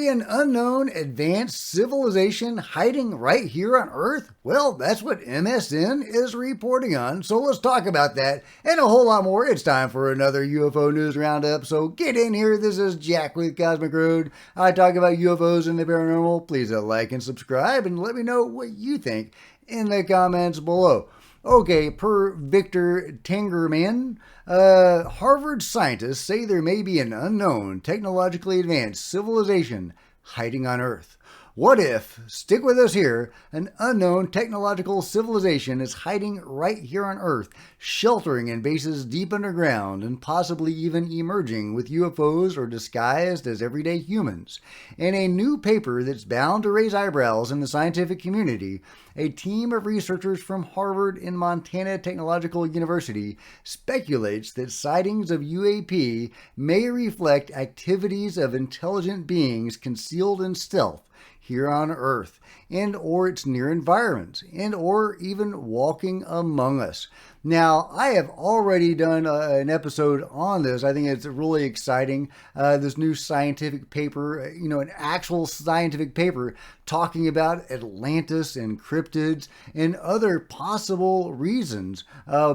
be an unknown advanced civilization hiding right here on Earth? Well, that's what MSN is reporting on. So let's talk about that and a whole lot more. It's time for another UFO News Roundup. So get in here. This is Jack with Cosmic Road. I talk about UFOs and the paranormal. Please like and subscribe and let me know what you think in the comments below. Okay, per Victor Tengerman, Harvard scientists say there may be an unknown, technologically advanced civilization hiding on Earth. What if, stick with us here, an unknown technological civilization is hiding right here on Earth, sheltering in bases deep underground and possibly even emerging with UFOs or disguised as everyday humans? In a new paper that's bound to raise eyebrows in the scientific community, a team of researchers from Harvard and Montana Technological University speculates that sightings of UAP may reflect activities of intelligent beings concealed in stealth here on Earth, and or its near environments, and or even walking among us. Now, I have already done an episode on this. I think it's really exciting. This new scientific paper, an actual scientific paper talking about Atlantis and cryptids and other possible reasons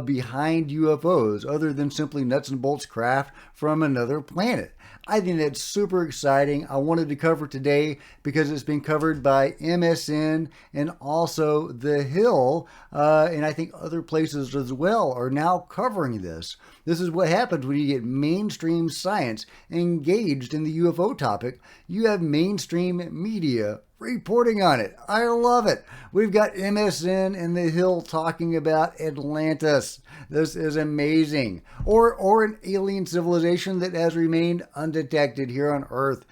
behind UFOs other than simply nuts and bolts craft from another planet. I think that's super exciting. I wanted to cover today because it's been covered by MSN and also The Hill, and I think other places as well are now covering this. This is what happens when you get mainstream science engaged in the UFO topic. You have mainstream media reporting on it. I love it. We've got MSN and The Hill talking about Atlantis. This is amazing. Or an alien civilization that has remained undetected here on Earth.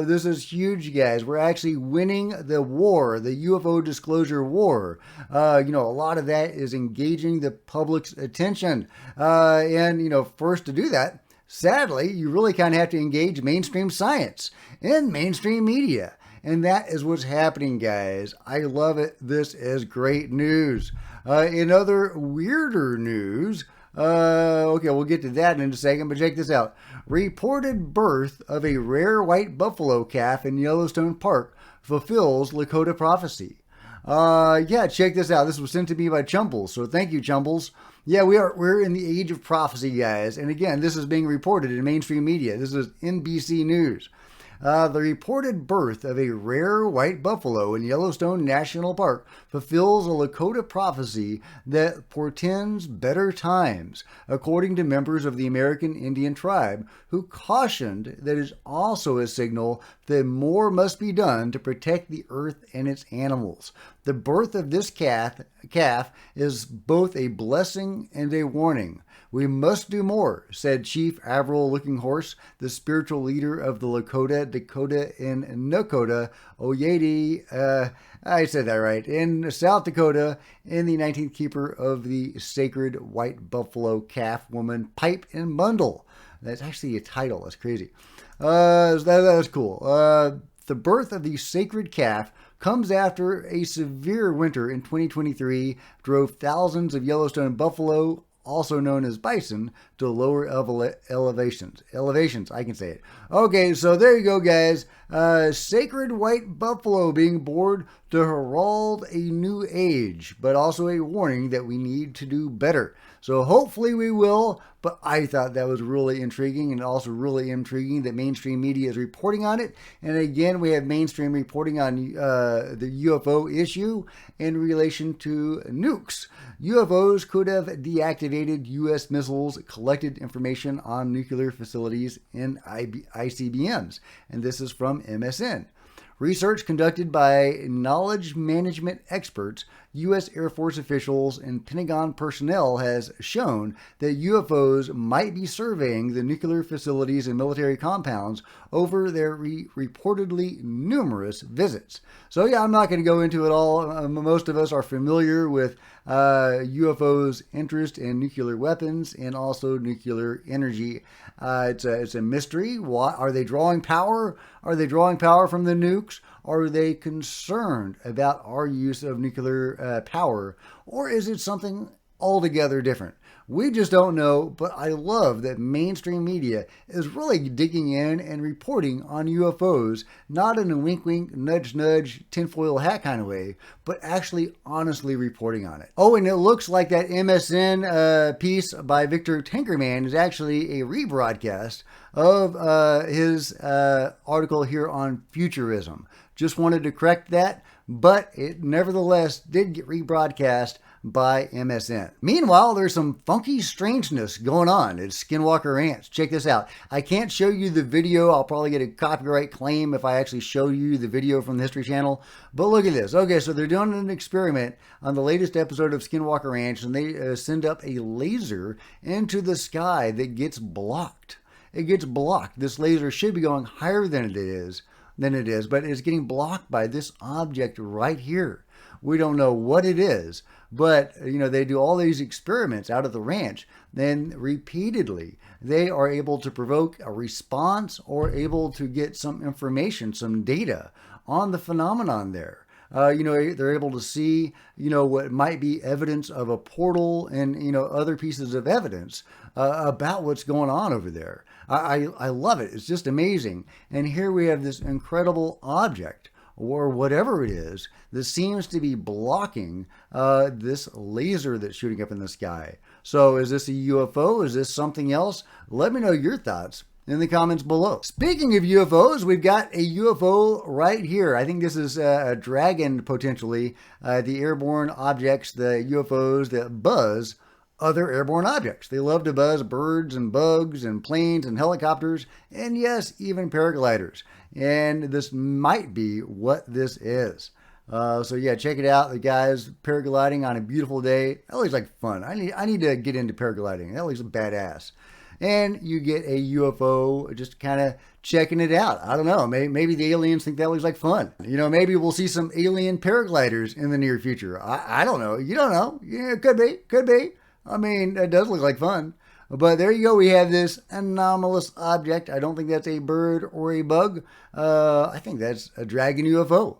This is huge, guys. We're actually winning the war, the UFO disclosure war. A lot of that is engaging the public's attention. And first to do that, sadly, you really kind of have to engage mainstream science and mainstream media. And that is what's happening, guys. I love it. This is great news. In other weirder news, okay, we'll get to that in a second, but check this out. Reported birth of a rare white buffalo calf in Yellowstone Park fulfills Lakota prophecy. Check this out. This was sent to me by Chumbles, so thank you, Chumbles. Yeah, we're in the age of prophecy, guys. And again, this is being reported in mainstream media. This is NBC News. The reported birth of a rare white buffalo in Yellowstone National Park fulfills a Lakota prophecy that portends better times, according to members of the American Indian tribe, who cautioned that it is also a signal that more must be done to protect the earth and its animals. The birth of this calf is both a blessing and a warning. We must do more, said Chief Avril Looking Horse, the spiritual leader of the Lakota, Dakota, and Nakota Oyedi, I said that right, in South Dakota, and the 19th keeper of the sacred white buffalo calf woman Pipe and Bundle. That's actually a title. That's crazy. That was cool. The birth of the sacred calf comes after a severe winter in 2023 drove thousands of Yellowstone buffalo, also known as bison, to lower elevations. Elevations, I can say it. Okay, so there you go, guys. Sacred white buffalo being born to herald a new age, but also a warning that we need to do better. So hopefully we will, but I thought that was really intriguing, and also really intriguing that mainstream media is reporting on it. And again, we have mainstream reporting on the UFO issue in relation to nukes. UFOs could have deactivated U.S. missiles, collected information on nuclear facilities in ICBMs. And this is from MSN. Research conducted by knowledge management experts, U.S. Air Force officials, and Pentagon personnel has shown that UFOs might be surveying the nuclear facilities and military compounds over their reportedly numerous visits. So yeah, I'm not going to go into it all. Most of us are familiar with UFOs' interest in nuclear weapons and also nuclear energy. It's a mystery. Why are they drawing power? Are they drawing power from the nukes? Are they concerned about our use of nuclear power? Or is it something altogether different. We just don't know, but I love that mainstream media is really digging in and reporting on UFOs, not in a wink wink, nudge nudge, tinfoil hat kind of way, but actually honestly reporting on it. Oh, and it looks like that MSN piece by Victor Tinkerman is actually a rebroadcast of his article here on futurism. Just wanted to correct that, but it nevertheless did get rebroadcast by MSN. Meanwhile, there's some funky strangeness going on at Skinwalker Ranch. Check this out. I can't show you the video. I'll probably get a copyright claim if I actually show you the video from the History Channel. But look at this. Okay, so they're doing an experiment on the latest episode of Skinwalker Ranch, and they send up a laser into the sky that gets blocked. It gets blocked. This laser should be going higher than it is, but it's getting blocked by this object right here. We don't know what it is, but they do all these experiments out of the ranch. Then repeatedly, they are able to provoke a response or able to get some information, some data on the phenomenon there. They're able to see, what might be evidence of a portal and, other pieces of evidence about what's going on over there. I love it. It's just amazing. And here we have this incredible object, or whatever it is, that seems to be blocking this laser that's shooting up in the sky. So is this a UFO? Is this something else? Let me know your thoughts in the comments below. Speaking of UFOs, we've got a UFO right here. I think this is a dragon, potentially. The airborne objects, the UFOs that buzz other airborne objects. They love to buzz birds and bugs and planes and helicopters, and yes, even paragliders. And this might be what this is. So yeah, check it out. The guys paragliding on a beautiful day. That looks like fun. I need to get into paragliding. That looks badass. And you get a UFO just kind of checking it out. I don't know. Maybe the aliens think that looks like fun. Maybe we'll see some alien paragliders in the near future. I don't know. You don't know. Yeah, it could be. Could be. I mean, it does look like fun. But there you go. We have this anomalous object. I don't think that's a bird or a bug. I think that's a dragon UFO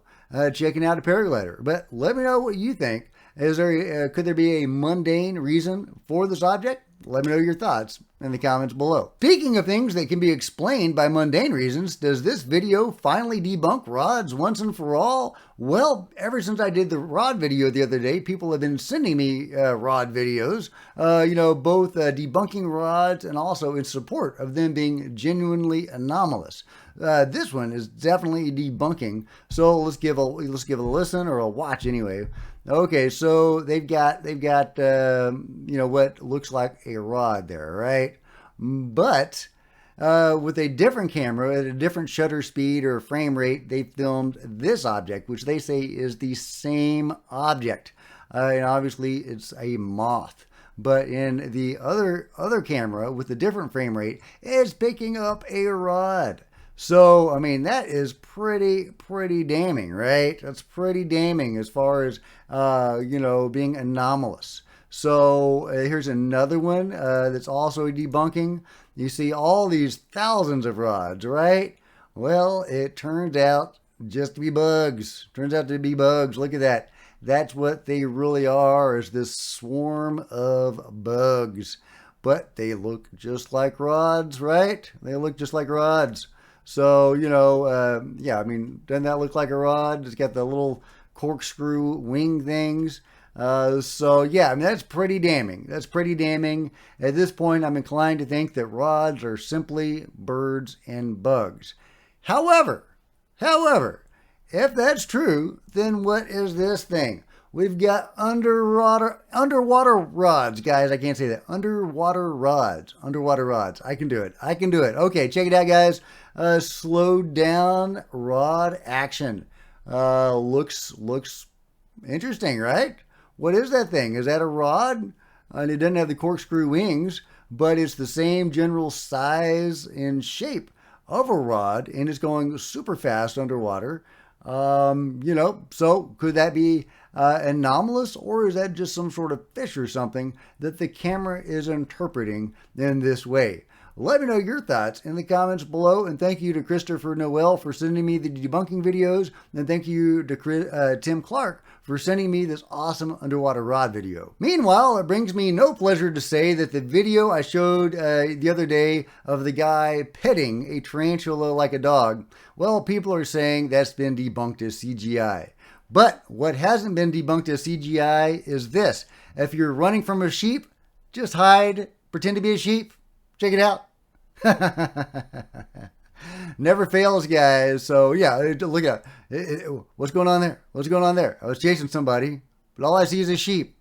checking out a paraglider. But let me know what you think. Could there be a mundane reason for this object? Let me know your thoughts in the comments below. Speaking of things that can be explained by mundane reasons, does this video finally debunk rods once and for all? Well, ever since I did the rod video the other day, people have been sending me rod videos, both debunking rods and also in support of them being genuinely anomalous. This one is definitely debunking, so let's give a listen or a watch anyway. Okay, so they've got what looks like a rod there, right? But with a different camera at a different shutter speed or frame rate, they filmed this object, which they say is the same object. And obviously, it's a moth. But in the other camera with a different frame rate, it's picking up a rod. So, I mean, that is pretty damning, right? That's pretty damning as far as, being anomalous. So here's another one that's also debunking. You see all these thousands of rods, right? Well, it turns out just to be bugs. Turns out to be bugs. Look at that. That's what they really are, is this swarm of bugs. But they look just like rods, right? They look just like rods. So, yeah, I mean, doesn't that look like a rod? It's got the little corkscrew wing things. So, yeah, I mean, that's pretty damning. That's pretty damning. At this point, I'm inclined to think that rods are simply birds and bugs. However, if that's true, then what is this thing? We've got underwater rods, guys. I can't say that. Underwater rods. I can do it. Okay, check it out, guys. Slowed down rod action. Looks interesting, right? What is that thing? Is that a rod? And it doesn't have the corkscrew wings, but it's the same general size and shape of a rod, and it's going super fast underwater. So could that be anomalous, or is that just some sort of fish or something that the camera is interpreting in this way? Let me know your thoughts in the comments below. And thank you to Christopher Noel for sending me the debunking videos. And thank you to Tim Clark for sending me this awesome underwater rod video. Meanwhile, it brings me no pleasure to say that the video I showed the other day of the guy petting a tarantula like a dog, well, people are saying that's been debunked as CGI. But what hasn't been debunked as CGI is this. If you're running from a sheep, just hide, pretend to be a sheep. Check it out. Never fails, guys. So yeah, look at it. What's going on there? What's going on there? I was chasing somebody, but all I see is a sheep.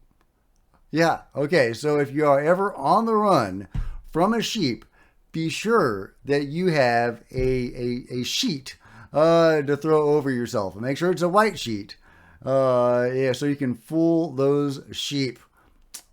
Yeah, okay. So if you are ever on the run from a sheep, be sure that you have a sheet to throw over yourself. And make sure it's a white sheet. Yeah, so you can fool those sheep.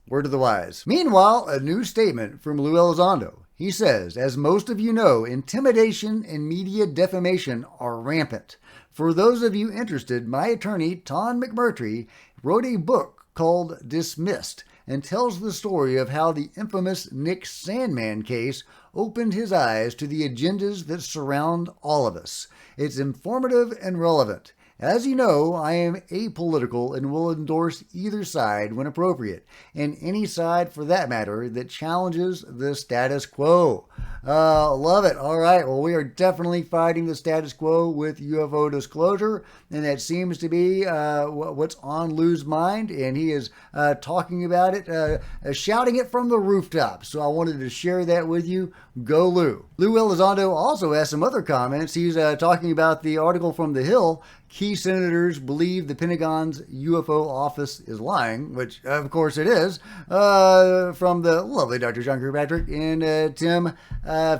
Word to the wise. Meanwhile, a new statement from Lou Elizondo. He says, as most of you know, intimidation and media defamation are rampant. For those of you interested, my attorney, Ton McMurtry, wrote a book called Dismissed and tells the story of how the infamous Nick Sandmann case opened his eyes to the agendas that surround all of us. It's informative and relevant. As you know, I am apolitical and will endorse either side when appropriate, and any side for that matter that challenges the status quo. Love it. All right. Well, we are definitely fighting the status quo with UFO disclosure, and that seems to be what's on Lou's mind, and he is talking about it, shouting it from the rooftop. So I wanted to share that with you. Go Lou. Lou Elizondo also has some other comments. He's talking about the article from The Hill. Key senators believe the Pentagon's UFO office is lying, which of course it is, from the lovely Dr. John Kirkpatrick and Tim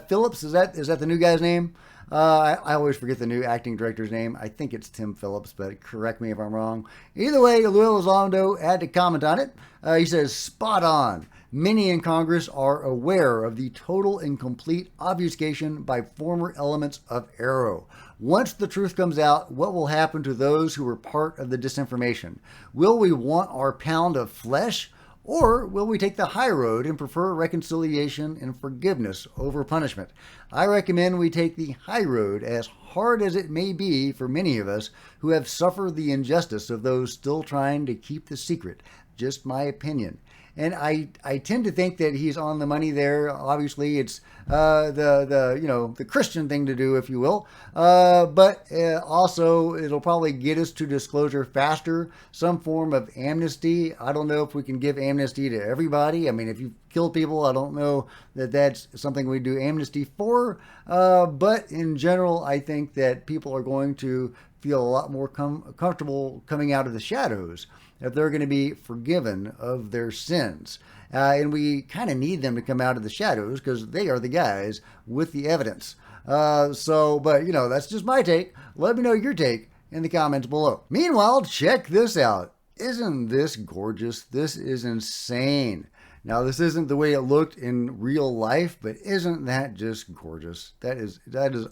Phillips. Is that the new guy's name? I always forget the new acting director's name. I think it's Tim Phillips, but correct me if I'm wrong. Either way, Lou Elizondo had to comment on it. He says, spot on. Many in Congress are aware of the total and complete obfuscation by former elements of AARO. Once the truth comes out, what will happen to those who were part of the disinformation? Will we want our pound of flesh? Or will we take the high road and prefer reconciliation and forgiveness over punishment? I recommend we take the high road, as hard as it may be for many of us who have suffered the injustice of those still trying to keep the secret. Just my opinion. And I tend to think that he's on the money there. Obviously, it's the Christian thing to do, if you will. But also, it'll probably get us to disclosure faster. Some form of amnesty. I don't know if we can give amnesty to everybody. I mean, if you kill people, I don't know that that's something we do amnesty for. But in general, I think that people are going to feel a lot more comfortable coming out of the shadows if they're going to be forgiven of their sins. And we kind of need them to come out of the shadows because they are the guys with the evidence. But that's just my take. Let me know your take in the comments below. Meanwhile, check this out. Isn't this gorgeous? This is insane. Now, this isn't the way it looked in real life, but isn't that just gorgeous? That is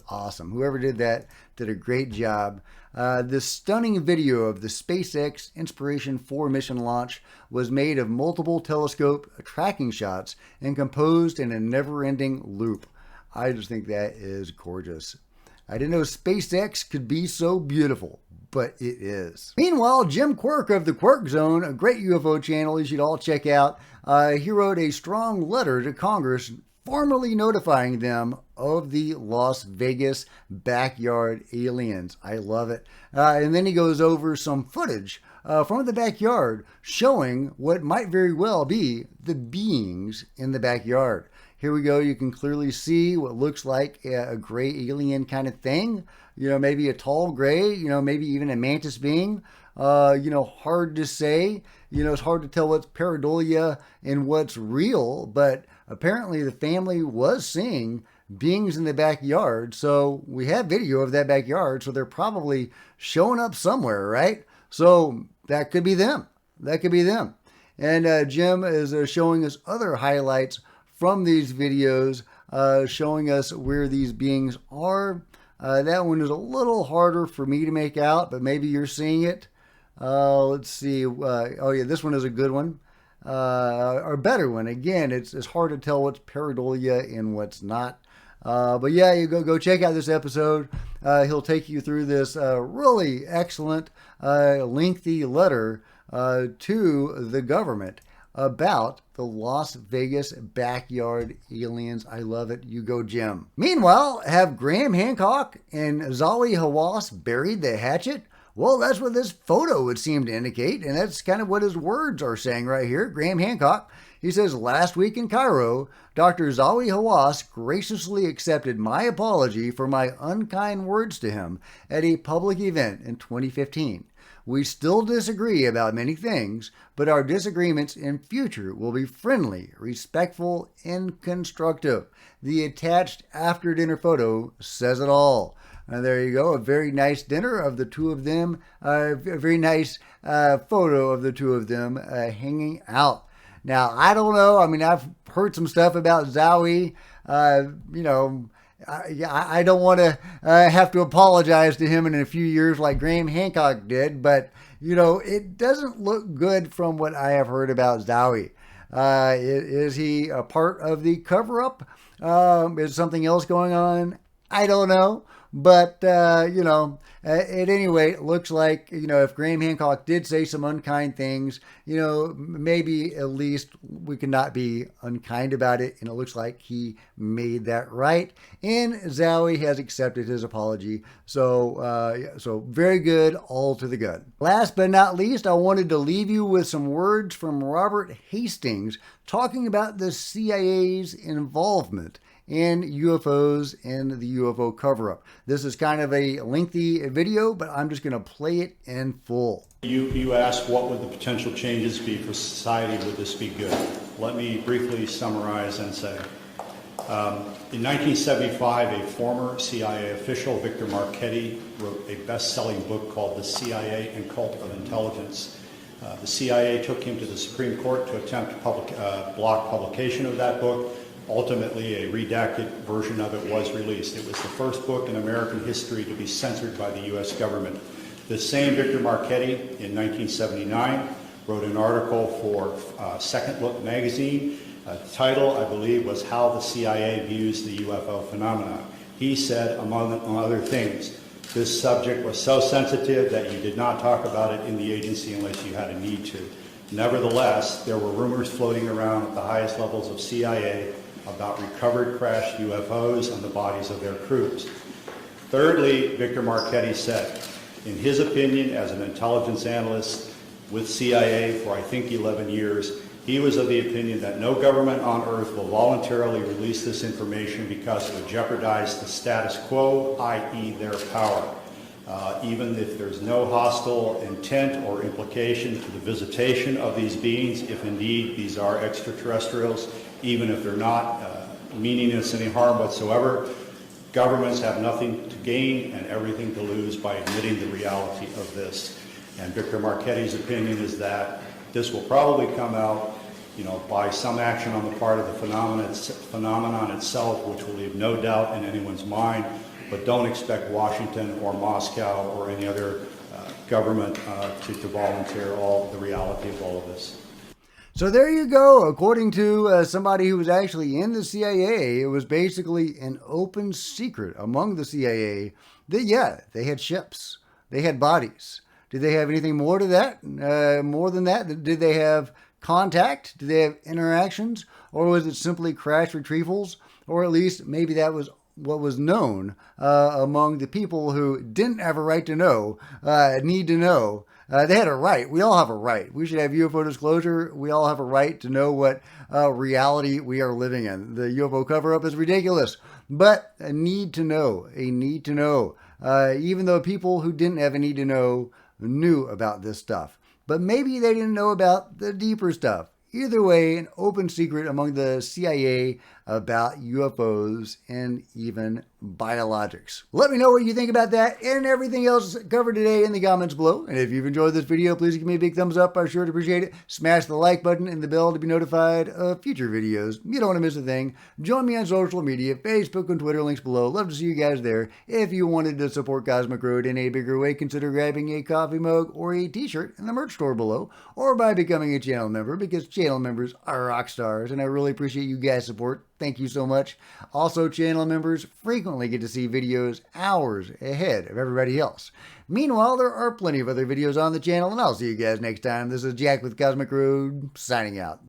awesome. Whoever did that did a great job. This stunning video of the SpaceX Inspiration 4 mission launch was made of multiple telescope tracking shots and composed in a never-ending loop. I just think that is gorgeous. I didn't know SpaceX could be so beautiful, but it is. Meanwhile, Jim Quirk of the Quirk Zone, a great UFO channel you should all check out, he wrote a strong letter to Congress formally notifying them of the Las Vegas backyard aliens. I love it. And then he goes over some footage from the backyard showing what might very well be the beings in the backyard. Here we go. You can clearly see what looks like a gray alien kind of thing. Maybe a tall gray, maybe even a mantis being. Hard to say. It's hard to tell what's pareidolia and what's real, but apparently the family was seeing beings in the backyard. So we have video of that backyard. So they're probably showing up somewhere, right? So that could be them. That could be them. And Jim is showing us other highlights from these videos, showing us where these beings are. That one is a little harder for me to make out, but maybe you're seeing it. Let's see. Oh yeah, this one is a good one. or better one. Again, it's hard to tell what's pareidolia and what's not. But yeah, you go check out this episode. He'll take you through this really excellent, lengthy letter to the government about the Las Vegas backyard aliens. I love it. You go, Jim. Meanwhile, have Graham Hancock and Zahi Hawass buried the hatchet? Well, that's what this photo would seem to indicate, and that's kind of what his words are saying right here. Graham Hancock, he says, last week in Cairo, Dr. Zahi Hawass graciously accepted my apology for my unkind words to him at a public event in 2015. We still disagree about many things, but our disagreements in future will be friendly, respectful, and constructive. The attached after-dinner photo says it all. There you go, a very nice dinner of the two of them, a very nice photo of the two of them hanging out. Now, I don't know, I mean, I've heard some stuff about Zahi, I don't want to have to apologize to him in a few years like Graham Hancock did, but, it doesn't look good from what I have heard about Zahi. Is he a part of the cover-up? Is something else going on? I don't know. But, at any rate, it looks like, if Graham Hancock did say some unkind things, maybe at least we can not be unkind about it. And it looks like he made that right. And Zahi has accepted his apology. So very good, all to the good. Last but not least, I wanted to leave you with some words from Robert Hastings talking about the CIA's involvement in UFOs and the UFO cover-up. This is kind of a lengthy video, but I'm just going to play it in full. You asked what would the potential changes be for society, would this be good? Let me briefly summarize and say, in 1975, a former CIA official, Victor Marchetti, wrote a best-selling book called The CIA and Cult of Intelligence. The CIA took him to the Supreme Court to attempt to block publication of that book. Ultimately, a redacted version of it was released. It was the first book in American history to be censored by the U.S. government. The same Victor Marchetti, in 1979, wrote an article for Second Look magazine. The title, I believe, was How the CIA Views the UFO Phenomenon. He said, among other things, this subject was so sensitive that you did not talk about it in the agency unless you had a need to. Nevertheless, there were rumors floating around at the highest levels of CIA about recovered crashed UFOs and the bodies of their crews. Thirdly, Victor Marchetti said, in his opinion, as an intelligence analyst with CIA for I think 11 years, he was of the opinion that no government on earth will voluntarily release this information because it would jeopardize the status quo, i.e. their power. Even if there's no hostile intent or implication to the visitation of these beings, if indeed these are extraterrestrials, even if they're not meaning us any harm whatsoever, governments have nothing to gain and everything to lose by admitting the reality of this. And Victor Marchetti's opinion is that this will probably come out, by some action on the part of the phenomenon itself, which will leave no doubt in anyone's mind. But don't expect Washington or Moscow or any other government to volunteer the reality of all of this. So there you go. According to somebody who was actually in the CIA, it was basically an open secret among the CIA that, yeah, they had ships. They had bodies. Did they have anything more to that? More than that? Did they have contact? Did they have interactions? Or was it simply crash retrievals? Or at least maybe that was what was known among the people who didn't have a right to know, need to know. They had a right. We all have a right. We should have UFO disclosure. We all have a right to know what reality we are living in. The UFO cover-up is ridiculous, but a need to know, even though people who didn't have a need to know knew about this stuff. But maybe they didn't know about the deeper stuff. Either way, an open secret among the CIA about UFOs and even biologics. Let me know what you think about that and everything else covered today in the comments below. And if you've enjoyed this video, please give me a big thumbs up. I sure appreciate it. Smash the like button and the bell to be notified of future videos. You don't want to miss a thing. Join me on social media, Facebook and Twitter, links below. Love to see you guys there. If you wanted to support Cosmic Road in a bigger way, consider grabbing a coffee mug or a t-shirt in the merch store below, or by becoming a channel member, because channel members are rock stars, and I really appreciate you guys' support. Thank you so much. Also, channel members frequently get to see videos hours ahead of everybody else. Meanwhile, there are plenty of other videos on the channel, and I'll see you guys next time. This is Jack with Cosmic Road, signing out.